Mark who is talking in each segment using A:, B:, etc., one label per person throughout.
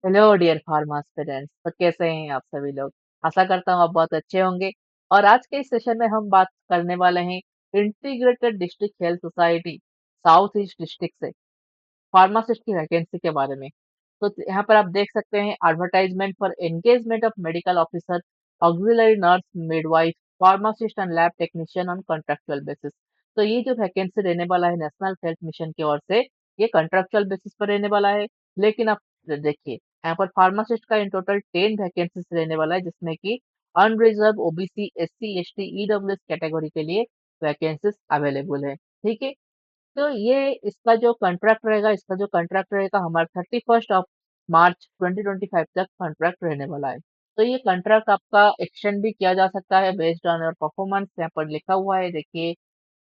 A: Hello dear pharma aspirants, तो कैसे हैं आप सभी लोग। आशा करता हूँ आप बहुत अच्छे होंगे। और आज के इस सेशन में हम बात करने वाले हैं integrated district health society south east district से फार्मासिस्ट की वैकेंसी के बारे में। तो यहाँ पर आप देख सकते हैं advertisement for engagement of medical officer, auxiliary nurse, midwife, pharmacist and lab technician on contractual basis. तो ये जो वैकेंसी रहने वाला है नेशनल हेल्थ मिशन की ओर से, ये कॉन्ट्रेक्चुअल बेसिस पर रहने वाला है। लेकिन आप देखिए यहाँ पर फार्मासिस्ट का इन टोटल 10 वैकेंसीज रहने वाला है, जिसमें कि unreserved OBC, SC, ST, EWS category के लिए वैकेंसीज अवेलेबल है। ठीक है। तो ये इसका जो कॉन्ट्रैक्ट रहेगा हमारा 31 मार्च 2025 तक कॉन्ट्रैक्ट रहने वाला है। तो ये कॉन्ट्रैक्ट आपका एक्सटेंड भी किया जा सकता है बेस्ड ऑन योर परफॉर्मेंस। यहाँ पर लिखा हुआ है, देखिए,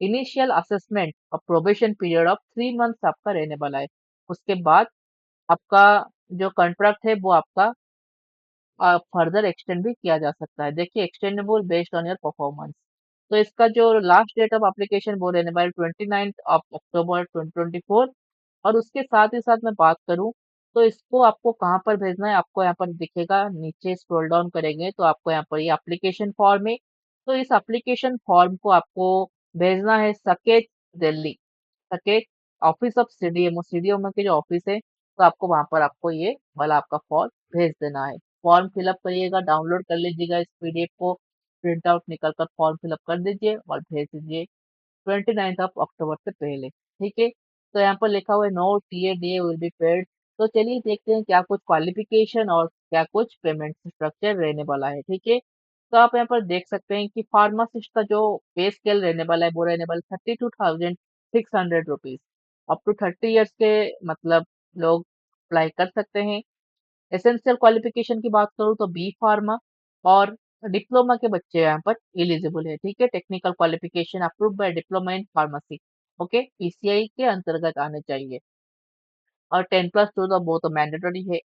A: इनिशियल असेसमेंट और प्रोबेशन पीरियड ऑफ 3 मंथ्स आपका रहने वाला है। उसके बाद आपका जो कॉन्ट्रैक्ट है वो आपका फर्दर एक्सटेंड भी किया जा सकता है। देखिए, extendable based on your performance. तो इसका जो लास्ट डेट ऑफ एप्लीकेशन वो रहने वाला 29 अक्टूबर 2024। और उसके साथ ही साथ मैं बात करूं तो इसको आपको कहाँ पर भेजना है, आपको यहाँ पर दिखेगा, नीचे स्क्रॉल डाउन करेंगे तो आपको यहाँ पर ये एप्लीकेशन फॉर्म है। तो इस एप्लीकेशन फॉर्म को आपको भेजना है सकेत, दिल्ली, सकेत, ऑफिस ऑफ सीडीएमओ, सीडीएमओ के जो ऑफिस है, तो आपको वहां पर आपको ये वाला आपका फॉर्म भेज देना है। फॉर्म फिलअप करिएगा, डाउनलोड कर लीजिएगा इस पीडीएफ को, प्रिंट आउट निकल कर फॉर्म फिलअप कर दीजिए और भेज दीजिए 29 अक्टूबर से पहले। ठीक है। तो यहाँ पर लिखा हुआ है no TA DA will be paid. तो चलिए देखते हैं क्या कुछ क्वालिफिकेशन और क्या कुछ पेमेंट स्ट्रक्चर रहने वाला है। ठीक है। तो आप यहाँ पर देख सकते हैं कि फार्मासिस्ट का जो पे स्केल रहने वाला है वो रहने वाला 32,600 रुपीज। अप टू 30 ईयर्स के मतलब लोग अप्लाई कर सकते हैं। एसेंशियल क्वालिफिकेशन की बात करूँ तो बी फार्मा और डिप्लोमा के बच्चे यहाँ पर एलिजिबल है। ठीक है। Technical qualification approved by diploma in pharmacy, okay, PCI के अंतर्गत आने चाहिए। और 10+2 तो वो तो मैंडेटरी है।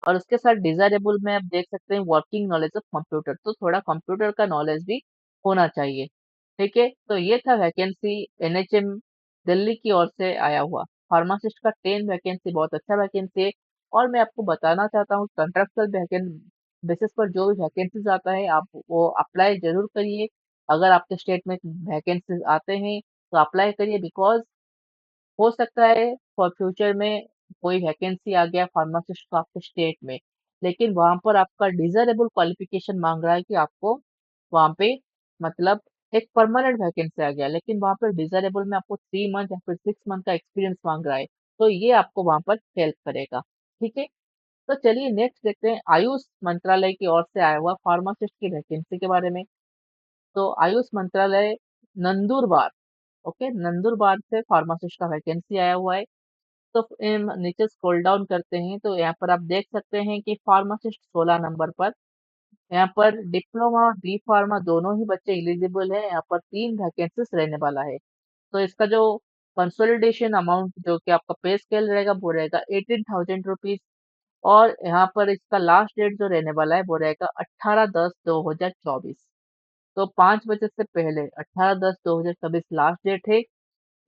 A: और उसके साथ डिजायरेबल में आप देख सकते हैं वर्किंग नॉलेज ऑफ कंप्यूटर, तो थोड़ा कंप्यूटर का नॉलेज भी होना चाहिए। ठीक है। तो ये था वैकेंसी एनएचएम दिल्ली की ओर से आया हुआ फार्मासिस्ट का 10 वैकेंसी, बहुत अच्छा वैकेंसी है। और मैं आपको बताना चाहता हूँ कॉन्ट्रेक्चुअल बेसिस पर जो भी वैकेंसीज आता है आप वो अप्लाई जरूर करिए। अगर आपके स्टेट में वैकेंसीज आते हैं तो अप्लाई करिए, बिकॉज हो सकता है फॉर फ्यूचर में कोई वैकेंसी आ गया फार्मासिस्ट का आपके स्टेट में, लेकिन वहां पर आपका डिजायरेबल क्वालिफिकेशन मांग रहा है कि आपको वहां पे मतलब एक परमानेंट वैकेंसी आ गया, लेकिन वहां पर डिजायरेबल में आपको 3 मंथ या फिर 6 मंथ का एक्सपीरियंस मांग रहा है। तो ये आपको वहां पर हेल्प करेगा। ठीक है। तो चलिए नेक्स्ट देखते हैं आयुष मंत्रालय की ओर से आया हुआ फार्मासिस्ट की वैकेंसी के बारे में। तो आयुष मंत्रालय नंदुरबार, ओके, नंदुरबार से फार्मासिस्ट का वैकेंसी आया हुआ है। तो नीचे स्क्रॉल डाउन करते हैं तो यहाँ पर आप देख सकते हैं कि फार्मासिस्ट 16 नंबर पर, यहाँ पर डिप्लोमा बी फार्मा दोनों ही बच्चे एलिजिबल है। यहाँ पर 3 वैकेंसीज रहने वाला है। तो इसका जो कंसोलिडेशन अमाउंट जो कि आपका पे स्केल रहेगा वो रहेगा 18,000 रुपीज। और यहाँ पर इसका लास्ट डेट जो रहने वाला है वो रहेगा 18/10/2024। तो 5 बजे से पहले 18/10/2024 लास्ट डेट है।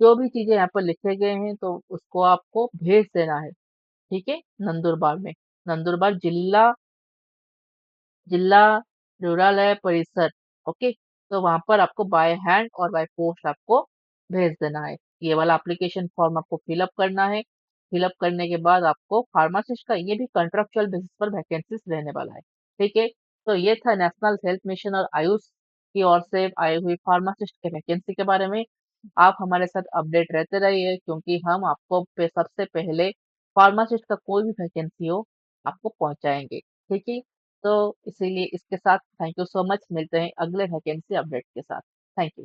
A: जो भी चीजें यहाँ पर लिखे गए हैं तो उसको आपको भेज देना है। ठीक है। नंदुरबार में, नंदुरबार जिला, जिला रुरालय परिषद, ओके। तो वहां पर आपको बाय हैंड और बाय पोस्ट आपको भेज देना है। ये वाला एप्लीकेशन फॉर्म आपको फिलअप करना है। फिलअप करने के बाद आपको फार्मासिस्ट का ये भी कॉन्ट्रेक्चुअल बेसिस पर वैकेंसीज रहने वाला है। ठीक है। तो ये था नेशनल हेल्थ मिशन और आयुष की ओर से आई हुई फार्मासिस्ट के वैकेंसी के बारे में। आप हमारे साथ अपडेट रहते रहिए, क्योंकि हम आपको सबसे पहले फार्मासिस्ट का कोई भी वैकेंसी हो आपको पहुंचाएंगे। ठीक है। तो इसीलिए इसके साथ थैंक यू सो मच, मिलते हैं अगले वैकेंसी अपडेट के साथ। Thank you.